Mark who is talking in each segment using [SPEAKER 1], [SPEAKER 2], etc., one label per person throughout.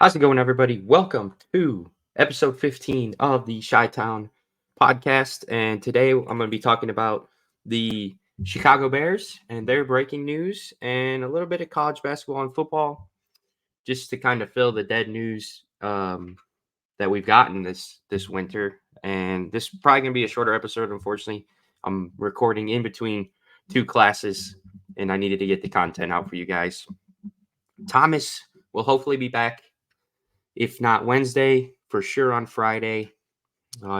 [SPEAKER 1] How's it going, everybody? Welcome to episode 15 of the ChiTown podcast. And today I'm going to be talking about the Chicago Bears and their breaking news and a little bit of college basketball and football just to kind of fill the dead news that we've gotten this winter. And this is probably going to be a shorter episode, unfortunately. I'm recording in between two classes and I needed to get the content out for you guys. Thomas will hopefully be back. If not Wednesday, for sure on Friday.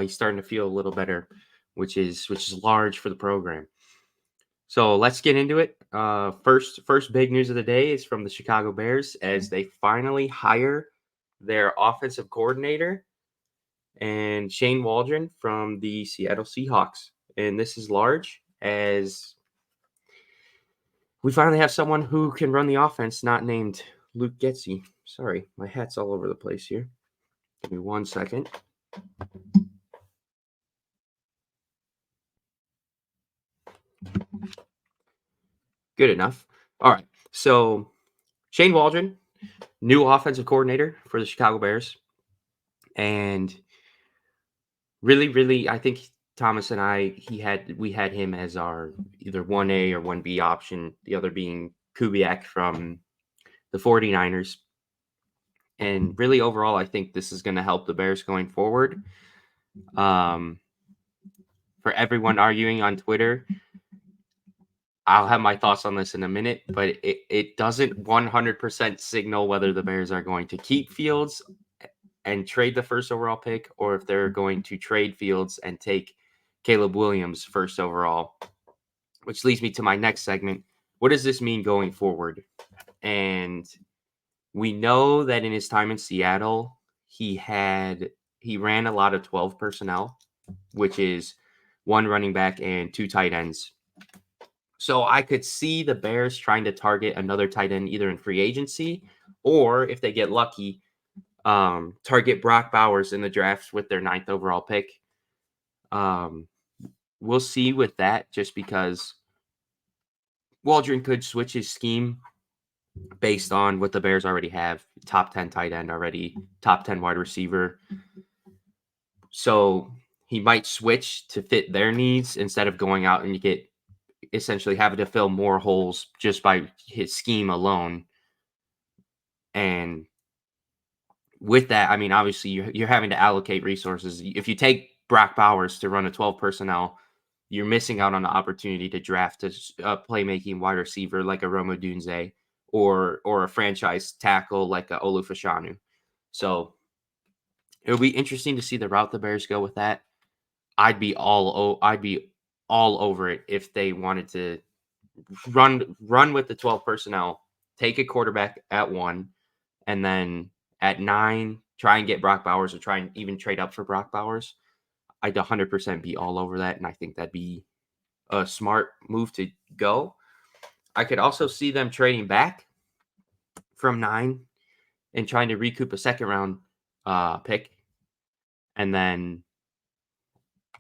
[SPEAKER 1] He's starting to feel a little better, which is large for the program. So let's get into it. First big news of the day is from the Chicago Bears as they finally hire their offensive coordinator and Shane Waldron from the Seattle Seahawks. And this is large as we finally have someone who can run the offense, not named Luke Getsy. Sorry, my hat's all over the place here. Give me 1 second. Good enough. All right. So Shane Waldron, new offensive coordinator for the Chicago Bears. And really, I think Thomas and we had him as our either 1A or 1B option, the other being Kubiak from the 49ers. And really overall, I think this is going to help the Bears going forward. For everyone arguing on Twitter, I'll have my thoughts on this in a minute, but it doesn't 100% signal whether the Bears are going to keep Fields and trade the first overall pick or if they're going to trade Fields and take Caleb Williams first overall, which leads me to my next segment. What does this mean going forward? And we know that in his time in Seattle, he ran a lot of 12 personnel, which is one running back and two tight ends. So I could see the Bears trying to target another tight end either in free agency or if they get lucky, target Brock Bowers in the draft with their 9th overall pick. We'll see with that just because Waldron could switch his scheme based on what the Bears already have. Top 10 tight end already, top 10 wide receiver. So he might switch to fit their needs instead of going out and you get essentially having to fill more holes just by his scheme alone. And with that, I mean, obviously you're having to allocate resources. If you take Brock Bowers to run a 12 personnel, you're missing out on the opportunity to draft a playmaking wide receiver like a Rome Odunze or a franchise tackle like a Olu Fashanu. So it'll be interesting to see the route the Bears go with that. I'd be all over it if they wanted to run with the 12 personnel, take a quarterback at 1, and then at 9, try and get Brock Bowers or try and even trade up for Brock Bowers. I'd 100% be all over that, and I think that'd be a smart move to go. I could also see them trading back from 9 and trying to recoup a second-round pick and then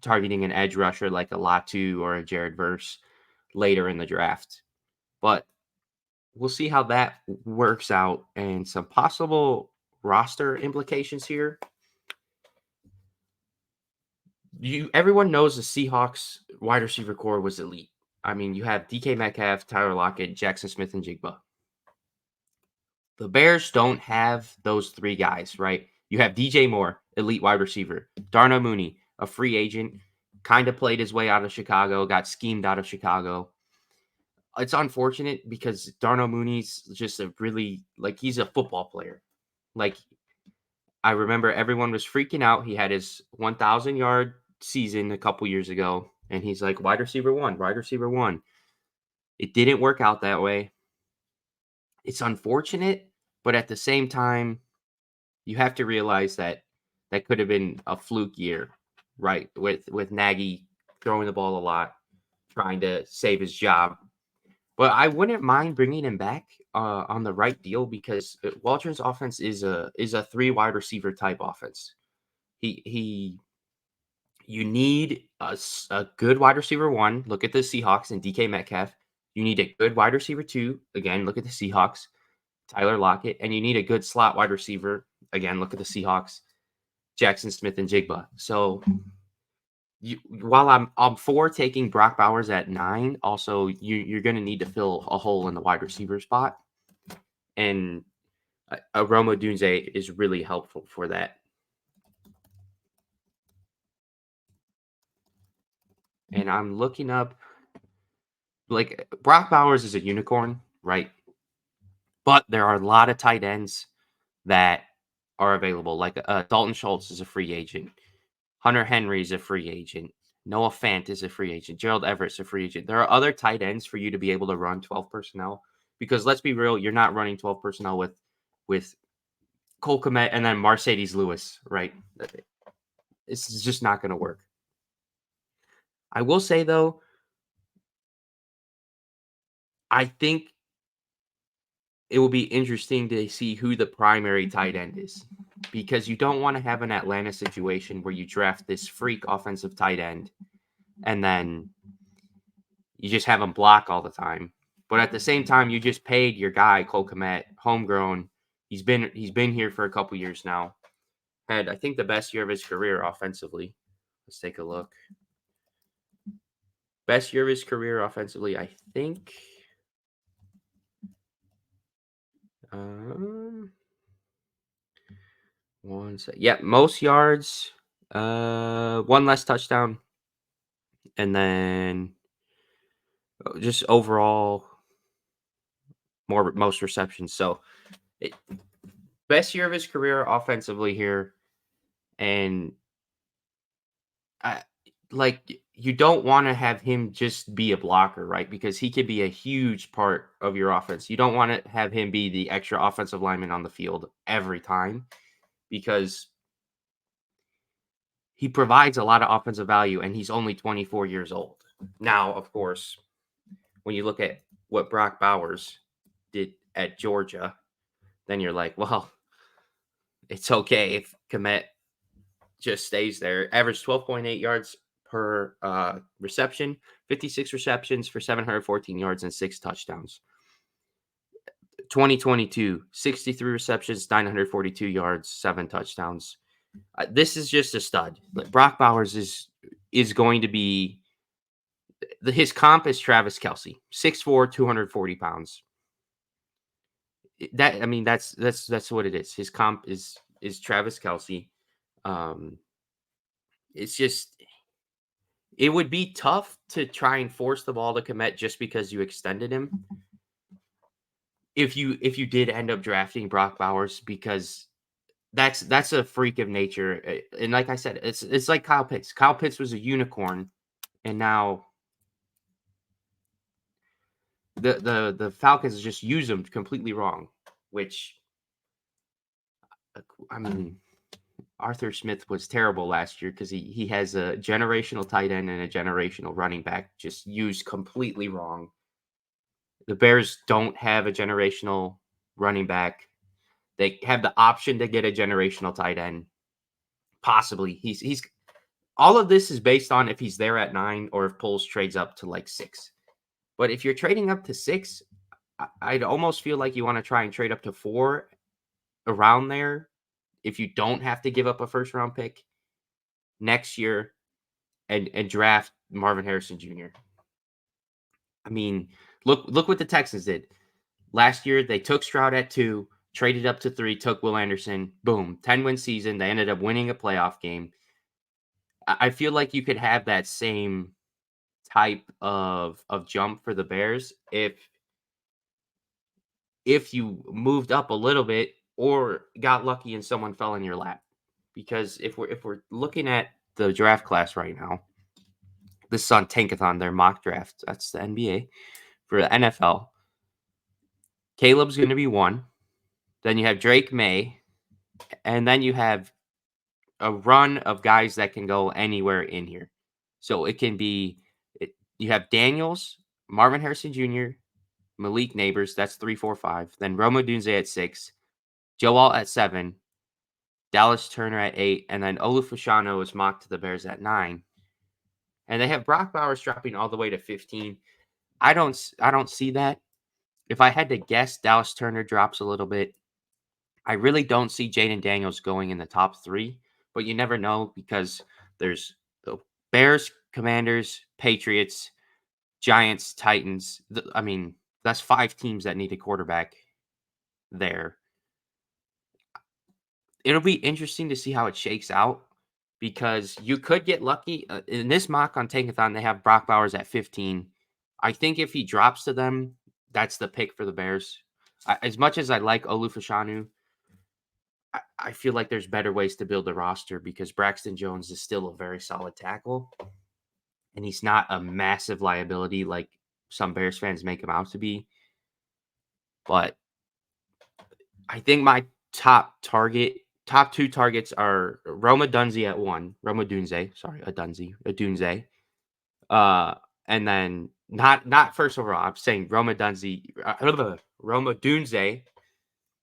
[SPEAKER 1] targeting an edge rusher like a Latu or a Jared Verse later in the draft. But we'll see how that works out and some possible roster implications here. Everyone knows the Seahawks wide receiver core was elite. I mean, you have DK Metcalf, Tyler Lockett, Jackson Smith, and Jigba. The Bears don't have those three guys, right? You have DJ Moore, elite wide receiver. Darnell Mooney, a free agent, kind of played his way out of Chicago, got schemed out of Chicago. It's unfortunate because Darnell Mooney's just he's a football player. Like, I remember everyone was freaking out. He had his 1,000-yard season a couple years ago, and he's like, wide receiver one. It didn't work out that way. It's unfortunate, but at the same time, you have to realize that could have been a fluke year, right? With Nagy throwing the ball a lot, trying to save his job. But I wouldn't mind bringing him back on the right deal because Waldron's offense is a 3 wide receiver type offense. You need a good wide receiver 1. Look at the Seahawks and DK Metcalf. You need a good wide receiver 2. Again, look at the Seahawks, Tyler Lockett, and you need a good slot wide receiver Again, look at the Seahawks, Jackson Smith and Jigba. So while I'm for taking Brock Bowers at 9, also you're going to need to fill a hole in the wide receiver spot, and a Roma Dunze is really helpful for that. And I'm looking up, like, Brock Bowers is a unicorn, right? But there are a lot of tight ends that are available. Like Dalton Schultz is a free agent. Hunter Henry is a free agent. Noah Fant is a free agent. Gerald Everett's a free agent. There are other tight ends for you to be able to run 12 personnel, because let's be real, you're not running 12 personnel with Cole Kmet and then Mercedes Lewis, right? It's just not going to work. I will say, though, I think it will be interesting to see who the primary tight end is, because you don't want to have an Atlanta situation where you draft this freak offensive tight end and then you just have him block all the time. But at the same time, you just paid your guy, Cole Kmet, homegrown. He's been here for a couple years now. Had, I think, the best year of his career offensively. Let's take a look. Best year of his career offensively, I think. Most yards, one less touchdown, and then just overall most receptions. So, best year of his career offensively here, and you don't want to have him just be a blocker, right? Because he could be a huge part of your offense. You don't want to have him be the extra offensive lineman on the field every time, because he provides a lot of offensive value, and he's only 24 years old. Now, of course, when you look at what Brock Bowers did at Georgia, then you're like, well, it's okay if Kmet just stays there. Averaged 12.8 yards per reception, 56 receptions for 714 yards and 6 touchdowns. 2022, 63 receptions, 942 yards, 7 touchdowns. This is just a stud. Brock Bowers is going to be his comp is Travis Kelce, 6'4", 240 pounds. That's what it is. His comp is Travis Kelce. It's just, it would be tough to try and force the ball to Kmet just because you extended him. If you did end up drafting Brock Bowers, because that's a freak of nature. And like I said, it's like Kyle Pitts. Kyle Pitts was a unicorn, and now the Falcons just use him completely wrong, which, I mean, Arthur Smith was terrible last year because he has a generational tight end and a generational running back just used completely wrong. The Bears don't have a generational running back. They have the option to get a generational tight end. Possibly. He's all of this is based on if he's there at 9 or if Poles trades up to like 6. But if you're trading up to 6, I'd almost feel like you want to try and trade up to 4 around there, if you don't have to give up a first round pick next year, and draft Marvin Harrison Jr. I mean, look what the Texans did. Last year, they took Stroud at 2, traded up to 3, took Will Anderson. Boom, 10-win season. They ended up winning a playoff game. I feel like you could have that same type of jump for the Bears if you moved up a little bit or got lucky and someone fell in your lap. Because if we're looking at the draft class right now, this is on Tankathon, their mock draft. That's the NBA. For the NFL, Caleb's going to be 1. Then you have Drake May. And then you have a run of guys that can go anywhere in here. So it can be, you have Daniels, Marvin Harrison Jr., Malik Neighbors. That's 3, 4, 5. Then Roma Dunze at 6. Joe Alt at 7. Dallas Turner at 8. And then Olufashano is mocked to the Bears at 9. And they have Brock Bowers dropping all the way to 15. I don't see that. If I had to guess, Dallas Turner drops a little bit. I really don't see Jaden Daniels going in the top 3, but you never know because there's the Bears, Commanders, Patriots, Giants, Titans. I mean, that's 5 teams that need a quarterback there. It'll be interesting to see how it shakes out because you could get lucky. In this mock on Tankathon, they have Brock Bowers at 15. I think if he drops to them, that's the pick for the Bears. As much as I like Olufashanu, I feel like there's better ways to build a roster because Braxton Jones is still a very solid tackle, and he's not a massive liability like some Bears fans make him out to be. But I think my top 2 targets are Roma Dunze at 1. Roma Dunze, sorry, a Dunze. Uh, and then not first overall. I'm saying Roma Dunze, Roma Dunze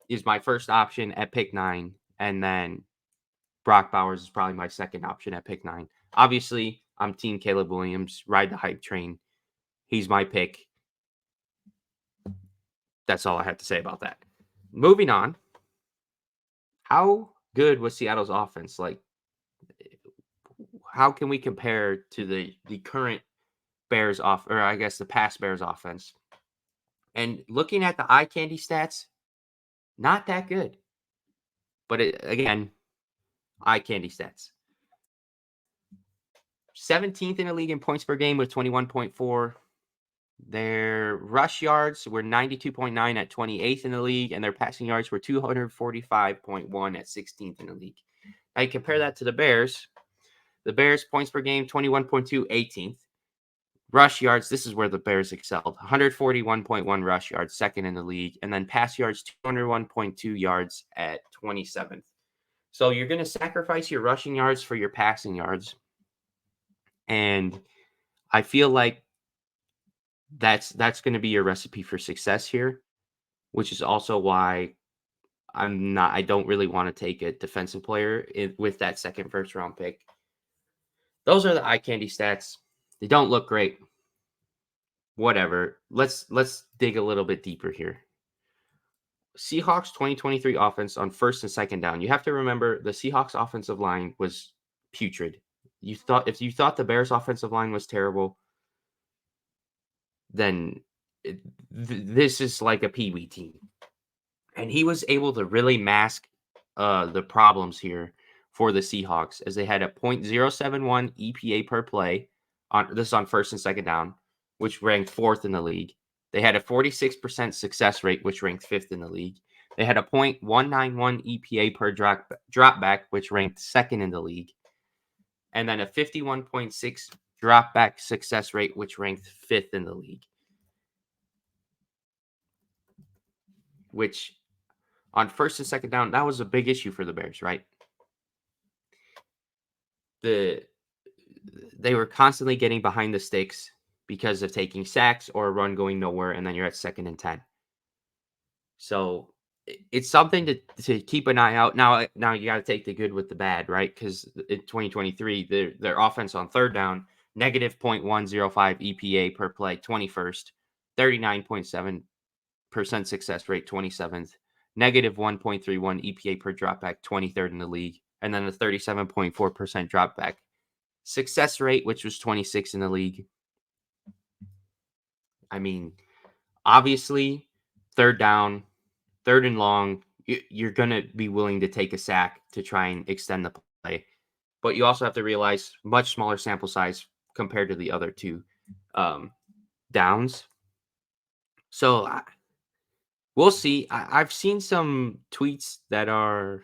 [SPEAKER 1] is my first option at pick 9, and then Brock Bowers is probably my second option at pick 9. Obviously, I'm team Caleb Williams. Ride the hype train. He's my pick. That's all I have to say about that. Moving on. How good was Seattle's offense? Like, how can we compare to the current Bears or I guess the past Bears offense? And looking at the eye candy stats, not that good. But again, eye candy stats. 17th in the league in points per game with 21.4. Their rush yards were 92.9 at 28th in the league, and their passing yards were 245.1 at 16th in the league. I compare that to the Bears. The Bears points per game, 21.2, 18th. Rush yards, this is where the Bears excelled. 141.1 rush yards, second in the league. And then pass yards, 201.2 yards at 27th. So you're going to sacrifice your rushing yards for your passing yards. And I feel like that's going to be your recipe for success here, which is also why I don't really want to take a defensive player with that second first round pick. Those are the eye candy stats. They don't look great. Whatever. Let's dig a little bit deeper here. Seahawks 2023 offense on first and second down. You have to remember the Seahawks offensive line was putrid. If you thought the Bears offensive line was terrible, then this is like a peewee team. And he was able to really mask the problems here for the Seahawks as they had a .071 EPA per play on first and second down, which ranked 4th in the league. They had a 46% success rate, which ranked 5th in the league. They had a .191 EPA per drop back, which ranked 2nd in the league. And then a 51.6 drop back success rate, which ranked 5th in the league. Which on first and second down, that was a big issue for the Bears, right? They were constantly getting behind the sticks because of taking sacks or a run going nowhere, and then you're at 2nd and 10. So it's something to keep an eye out. Now you got to take the good with the bad, right? Because in 2023, their offense on third down, negative .105 EPA per play, 21st, 39.7% success rate, 27th, negative 1.31 EPA per dropback, 23rd in the league, and then a 37.4% dropback success rate, which was 26th in the league. I mean, obviously, third down, third and long, you're going to be willing to take a sack to try and extend the play. But you also have to realize much smaller sample size compared to the other two downs. So we'll see. I've seen some tweets that are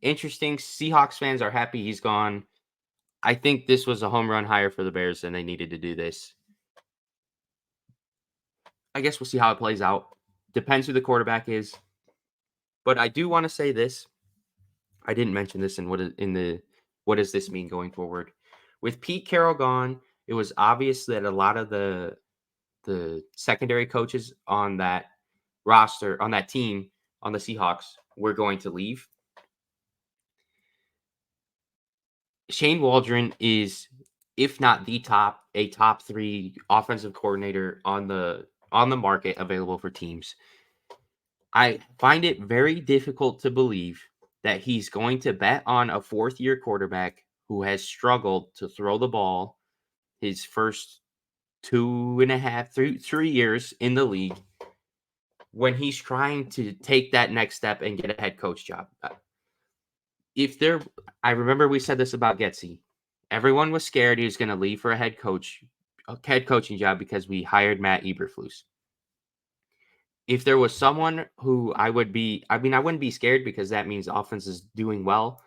[SPEAKER 1] interesting. Seahawks fans are happy he's gone. I think this was a home run hire for the Bears, and they needed to do this. I guess we'll see how it plays out. Depends who the quarterback is. But I do want to say this. I didn't mention this what does this mean going forward? With Pete Carroll gone, it was obvious that a lot of the secondary coaches on that roster, on that team, on the Seahawks, were going to leave. Shane Waldron is, if not a top 3 offensive coordinator on the market available for teams. I find it very difficult to believe that he's going to bet on a fourth year quarterback who has struggled to throw the ball his first two and a half, 3 years in the league when he's trying to take that next step and get a head coach job. If there, I remember we said this about Getsy. Everyone was scared he was going to leave for a head coaching job because we hired Matt Eberflus. If there was someone who I wouldn't be scared because that means the offense is doing well.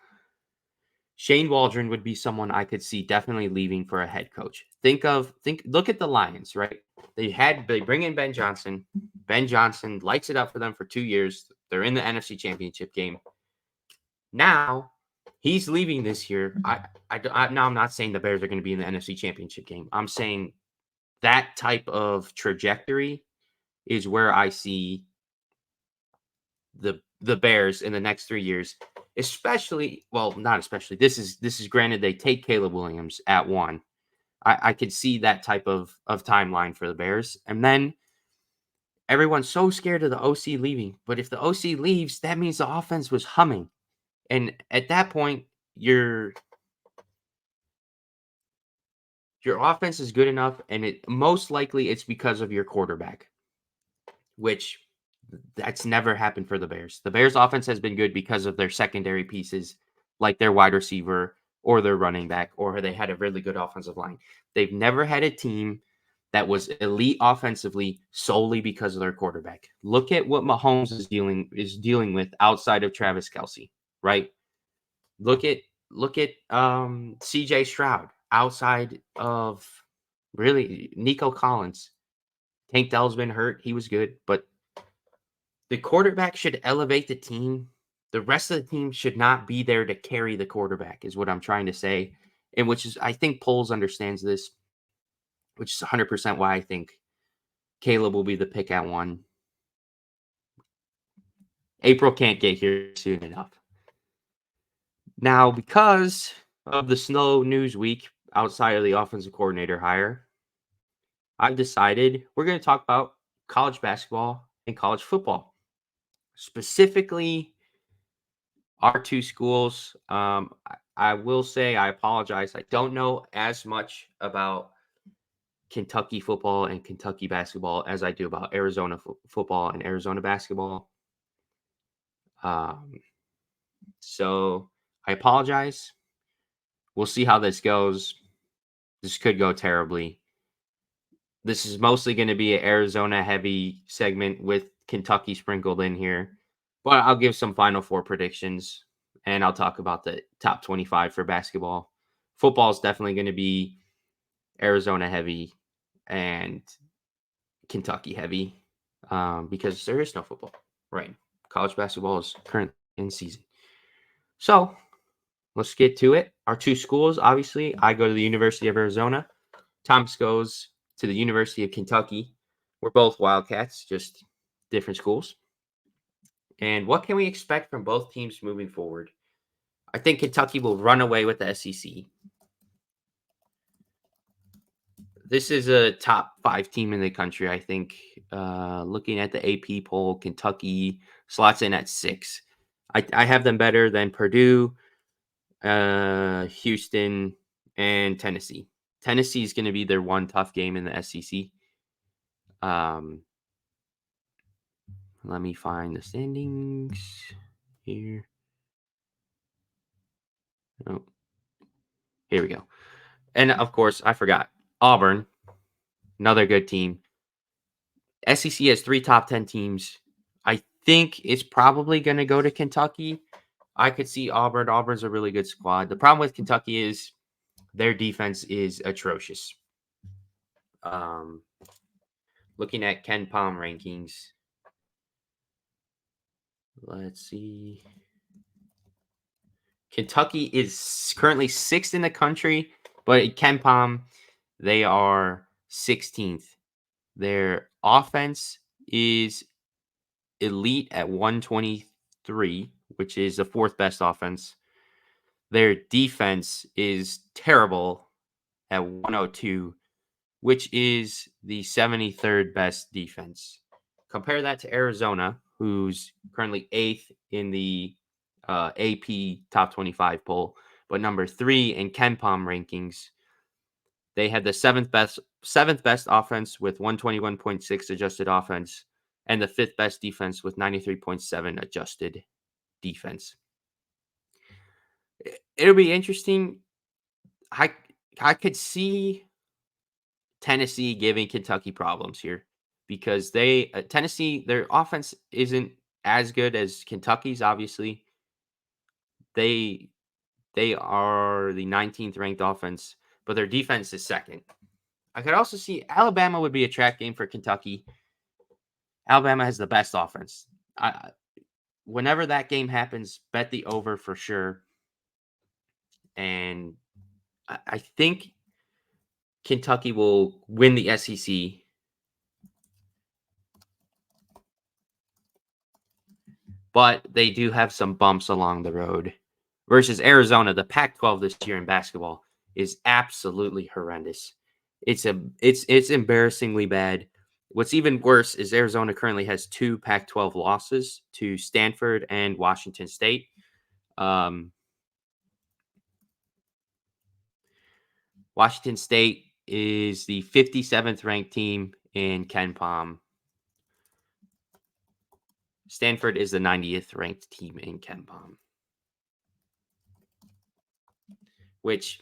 [SPEAKER 1] Shane Waldron would be someone I could see definitely leaving for a head coach. Look at the Lions, right? They bring in Ben Johnson. Ben Johnson lights it up for them for 2 years. They're in the NFC Championship game. Now he's leaving this year. Now I'm not saying the Bears are going to be in the NFC Championship game. I'm saying that type of trajectory is where I see the Bears in the next 3 years, not especially. This is granted they take Caleb Williams at 1. I could see that type of timeline for the Bears. And then everyone's so scared of the OC leaving. But if the OC leaves, that means the offense was humming. And at that point, your offense is good enough, and it most likely it's because of your quarterback, which that's never happened for the Bears. The Bears offense has been good because of their secondary pieces, like their wide receiver or their running back, or they had a really good offensive line. They've never had a team that was elite offensively solely because of their quarterback. Look at what Mahomes is dealing with outside of Travis Kelce, right? Look at CJ Stroud outside of really Nico Collins. Tank Dell's been hurt. He was good, but the quarterback should elevate the team. The rest of the team should not be there to carry the quarterback, is what I'm trying to say. And which is, I think Poles understands this, which is 100% why I think Caleb will be the pick at 1. April can't get here soon enough. Now, because of the slow news week outside of the offensive coordinator hire, I've decided we're going to talk about college basketball and college football. Specifically, our two schools. I will say I apologize. I don't know as much about Kentucky football and Kentucky basketball as I do about Arizona football and Arizona basketball. So I apologize. We'll see how this goes. This could go terribly. This is mostly going to be an Arizona heavy segment with Kentucky sprinkled in here. But I'll give some Final Four predictions, and I'll talk about the top 25 for basketball. Football is definitely going to be Arizona heavy and Kentucky heavy because there is no football. Right. College basketball is currently in season. So let's get to it. Our two schools, obviously, I go to the University of Arizona. Thomas goes to the University of Kentucky. We're both Wildcats, just different schools. And what can we expect from both teams moving forward? I think Kentucky will run away with the SEC. This is a top 5 team in the country, I think. Looking at the AP poll, Kentucky slots in at 6. I have them better than Purdue, Houston, and Tennessee. Tennessee is going to be their one tough game in the SEC. Let me find the standings here. Oh, here we go. And of course, I forgot Auburn, another good team. SEC has 3 top 10 teams. I think it's probably going to go to Kentucky. I could see Auburn. Auburn's a really good squad. The problem with Kentucky is their defense is atrocious. Looking at Ken Palm rankings, let's see. Kentucky is currently 6th in the country, but at Ken Palm, they are 16th. Their offense is elite at 123, which is the 4th best offense. Their defense is terrible at 102, which is the 73rd best defense. Compare that to Arizona, who's currently 8th in the AP Top 25 poll, but number 3 in KenPom rankings. They had the seventh best offense with 121.6 adjusted offense, and the 5th best defense with 93.7 adjusted defense. It'll be interesting. I I could see Tennessee giving Kentucky problems here because Tennessee, their offense isn't as good as Kentucky's. Obviously, they they are the 19th ranked offense, but their defense is second. I could also see Alabama would be a trap game for Kentucky. Alabama has the best offense. Whenever that game happens, bet the over for sure. And I think Kentucky will win the SEC. But they do have some bumps along the road. Versus Arizona, the Pac-12 this year in basketball is absolutely horrendous. It's embarrassingly bad. What's even worse is Arizona currently has 2 Pac-12 losses to Stanford and Washington State. Washington State is the 57th ranked team in KenPom. Stanford is the 90th ranked team in KenPom. Which,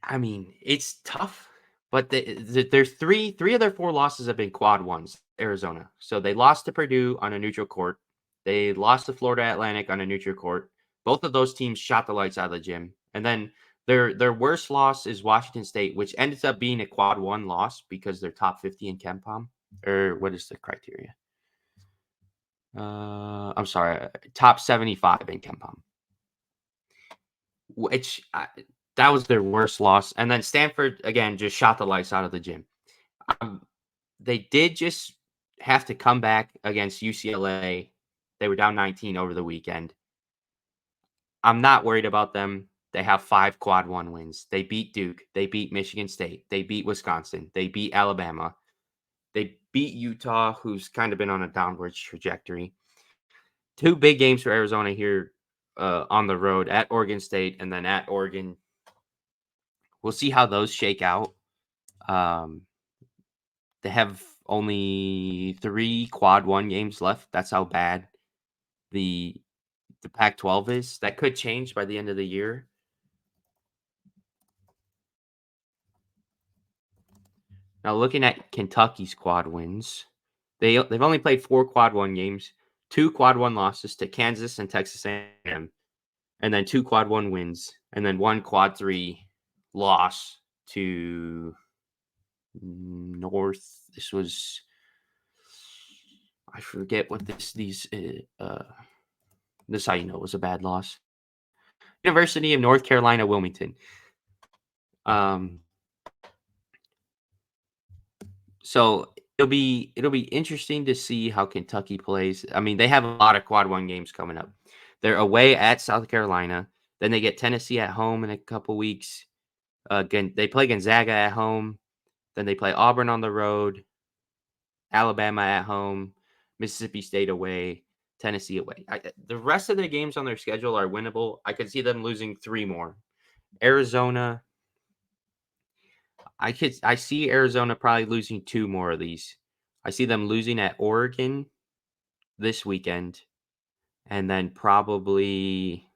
[SPEAKER 1] I mean, it's tough, but there's three of their 4 losses have been quad ones, Arizona. So they lost to Purdue on a neutral court. They lost to Florida Atlantic on a neutral court. Both of those teams shot the lights out of the gym. And then their worst loss is Washington State, which ended up being a quad 1 loss because they're top 50 in KenPom. Or what is the criteria? I'm sorry, top 75 in KenPom. Which that was their worst loss. And then Stanford, again, just shot the lights out of the gym. They did just have to come back against UCLA. They were down 19 over the weekend. I'm not worried about them. They have 5 quad 1 wins. They beat Duke. They beat Michigan State. They beat Wisconsin. They beat Alabama. They beat Utah, who's kind of been on a downward trajectory. 2 big games for Arizona here on the road at Oregon State and then at Oregon. We'll see how those shake out. They have only 3 quad 1 games left. That's how bad the Pac-12 is. That could change by the end of the year. Now, looking at Kentucky's quad wins, they've only played 4 quad 1 games, 2 quad 1 losses to Kansas and Texas A&M, and then 2 quad 1 wins, and then 1 quad 3 loss to North. This was, I forget what this is how you know it was a bad loss. University of North Carolina, Wilmington. So it'll be interesting to see how Kentucky plays. I mean, they have a lot of quad 1 games coming up. They're away at South Carolina. Then they get Tennessee at home in a couple weeks. Again, they play Gonzaga at home. Then they play Auburn on the road, Alabama at home, Mississippi State away, Tennessee away. The rest of the games on their schedule are winnable. I could see them losing 3 more. Arizona, I see Arizona probably losing 2 more of these. I see them losing at Oregon this weekend, and then probably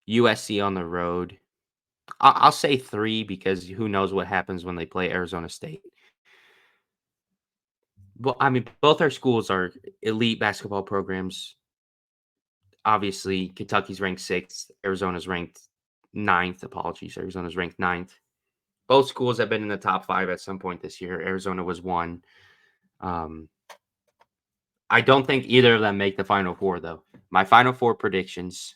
[SPEAKER 1] USC on the road. I'll say 3 because who knows what happens when they play Arizona State. Well, I mean, both our schools are elite basketball programs. Obviously, Kentucky's ranked 6th. Arizona's ranked 9th. Apologies. Arizona's ranked 9th. Both schools have been in the top 5 at some point this year. Arizona was 1. I don't think either of them make the Final Four, though. My Final Four predictions,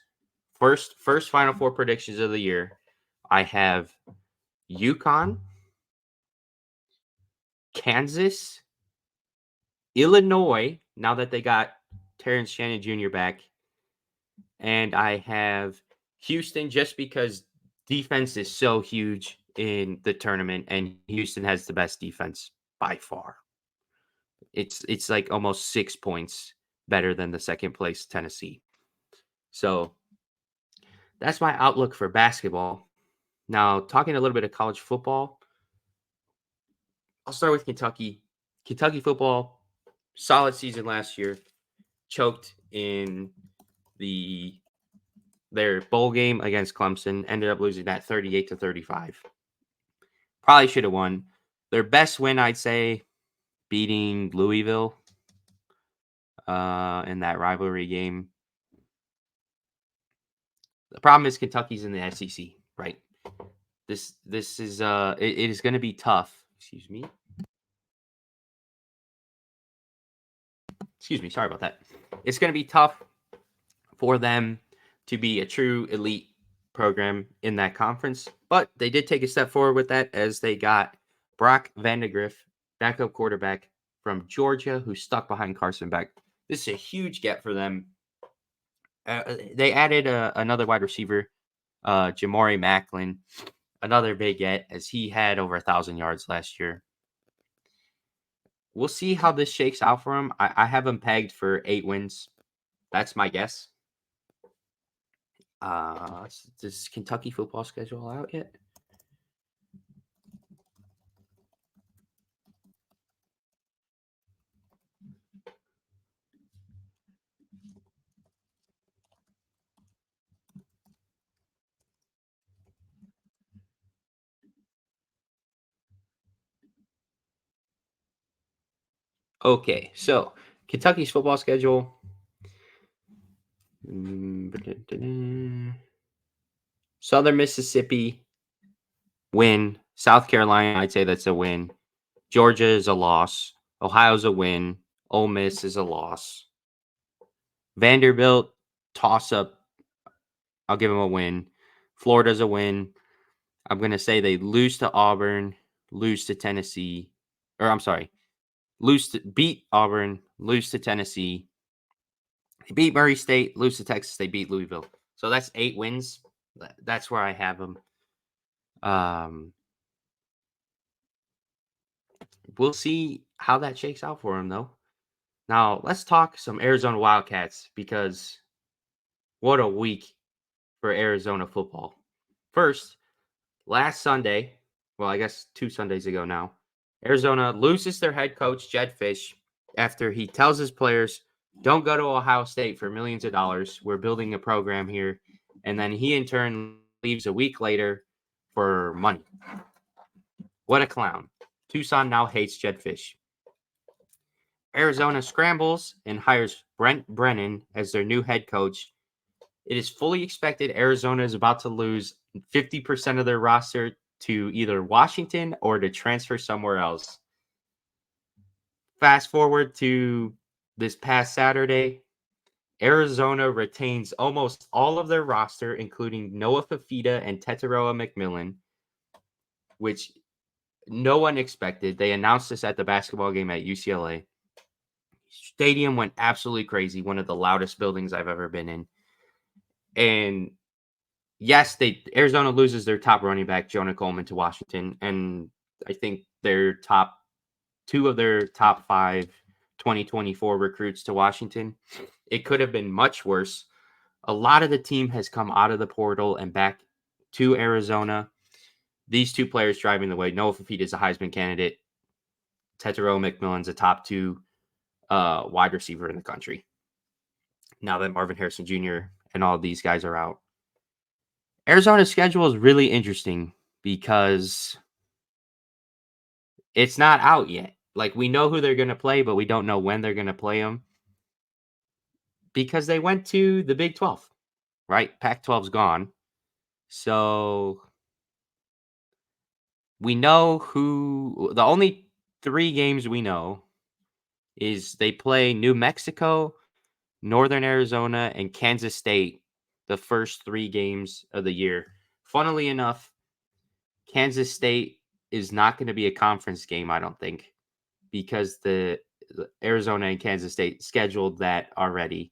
[SPEAKER 1] first Final Four predictions of the year, I have UConn, Kansas, Illinois, now that they got Terrence Shannon Jr. back, and I have Houston just because defense is so huge in the tournament, and Houston has the best defense. by far. It's like almost 6 points better than the second place Tennessee. So that's my outlook for basketball. Now, talking a little bit of college football, I'll start with Kentucky. Kentucky football, solid season last year, choked in the their bowl game against Clemson, ended up losing that 38-35. Probably should have won. Their best win, I'd say, beating Louisville in that rivalry game. The problem is Kentucky's in the SEC, right? This is it is going to be tough. Excuse me. Sorry about that. It's going to be tough for them to be a true elite program in that conference, but they did take a step forward with that as they got Brock Vandagriff, backup quarterback from Georgia, who stuck behind Carson Beck. This is a huge get for them. They added another wide receiver, Jamari Macklin, another big get as he had over 1,000 yards last year. We'll see how this shakes out for him. I have him pegged for 8 wins. That's my guess. Does Kentucky football schedule out yet? Okay, so Kentucky's football schedule. Southern Mississippi, win. South Carolina, I'd say that's a win. Georgia is a loss. Ohio's a win. Ole Miss is a loss. Vanderbilt, toss up. I'll give them a win. Florida's a win. I'm going to say they lose to Auburn, lose to Tennessee. Or I'm sorry, beat Auburn, lose to Tennessee. They beat Murray State, lose to Texas. They beat Louisville. So that's 8 wins. That's where I have them. We'll see how that shakes out for him, though. Now, let's talk some Arizona Wildcats because what a week for Arizona football. First, last Sunday, well, I guess 2 Sundays ago now, Arizona loses their head coach, Jed Fish, after he tells his players, don't go to Ohio State for millions of dollars. We're building a program here. And then he, in turn, leaves a week later for money. What a clown. Tucson now hates Jed Fish. Arizona scrambles and hires Brent Brennan as their new head coach. It is fully expected Arizona is about to lose 50% of their roster to either Washington or to transfer somewhere else. Fast forward to this past Saturday, Arizona retains almost all of their roster, including Noah Fafita and Tetaroa McMillan, which no one expected. They announced this at the basketball game at UCLA. Stadium went absolutely crazy, one of the loudest buildings I've ever been in. And yes, Arizona loses their top running back, Jonah Coleman, to Washington, and I think their two of their top 5 2024 recruits to Washington. It could have been much worse. A lot of the team has come out of the portal and back to Arizona. These 2 players driving the way. Noah Fafita is a Heisman candidate. Tetero McMillan's a top 2 wide receiver in the country. Now that Marvin Harrison Jr. and all of these guys are out. Arizona's schedule is really interesting because it's not out yet. Like, we know who they're going to play, but we don't know when they're going to play them because they went to the Big 12, right? Pac-12's gone. So we know the only 3 games we know is they play New Mexico, Northern Arizona, and Kansas State the first 3 games of the year. Funnily enough, Kansas State is not going to be a conference game, I don't think, because the Arizona and Kansas State scheduled that already.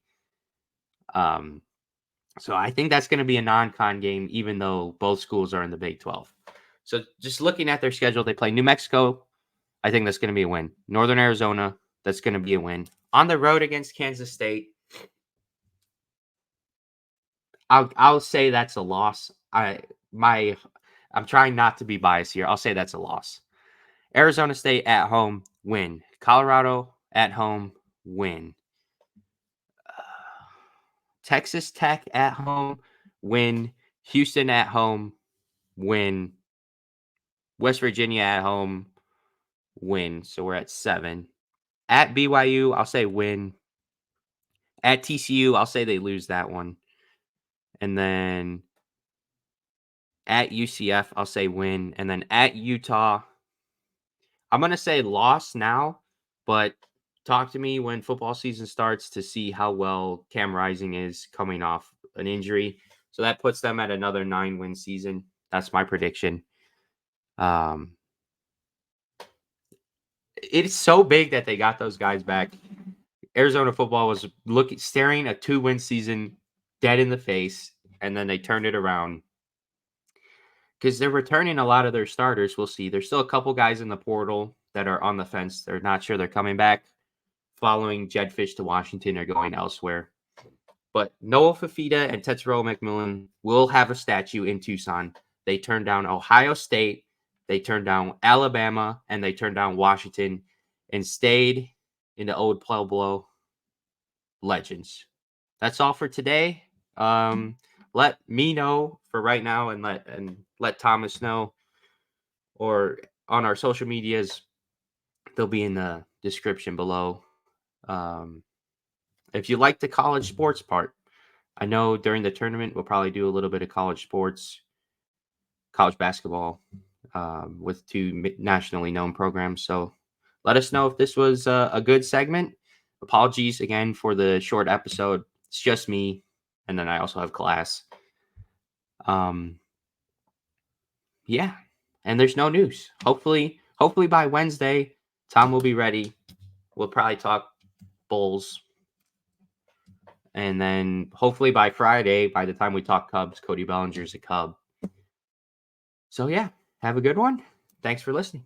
[SPEAKER 1] So I think that's going to be a non-con game, even though both schools are in the Big 12. So just looking at their schedule, they play New Mexico I think that's going to be a win. Northern Arizona, that's going to be a win. On the road against Kansas State, I'll say that's a loss. I'm trying not to be biased here. I'll say that's a loss. Arizona State at home, win. Colorado at home, win. Texas Tech at home, win. Houston at home, win. West Virginia at home, win. So we're at 7. At BYU, I'll say win. At TCU, I'll say they lose that one. And then at UCF, I'll say win. And then at Utah, I'm going to say loss now, but talk to me when football season starts to see how well Cam Rising is coming off an injury. So that puts them at another 9-win season. That's my prediction. It's so big that they got those guys back. Arizona football was staring a 2-win season dead in the face, and then they turned it around because they're returning a lot of their starters. We'll see. There's still a couple guys in the portal that are on the fence. They're not sure they're coming back, following Jedfish to Washington or going elsewhere. But Noah Fafita and Tetsuo McMillan will have a statue in Tucson. They turned down Ohio State, they turned down Alabama, and they turned down Washington and stayed in the old Pueblo legends. That's all for today. Let me know for right now and let Thomas know, or on our social medias. They'll be in the description below. If you like the college sports part, I know during the tournament we'll probably do a little bit of college sports, college basketball, with 2 nationally known programs. So let us know if this was a good segment. Apologies again for the short episode. It's just me, and then I also have class. Yeah, and there's no news. Hopefully by Wednesday, Tom will be ready. We'll probably talk Bulls. And then hopefully by Friday, by the time we talk Cubs, Cody Bellinger's a Cub. So yeah, have a good one. Thanks for listening.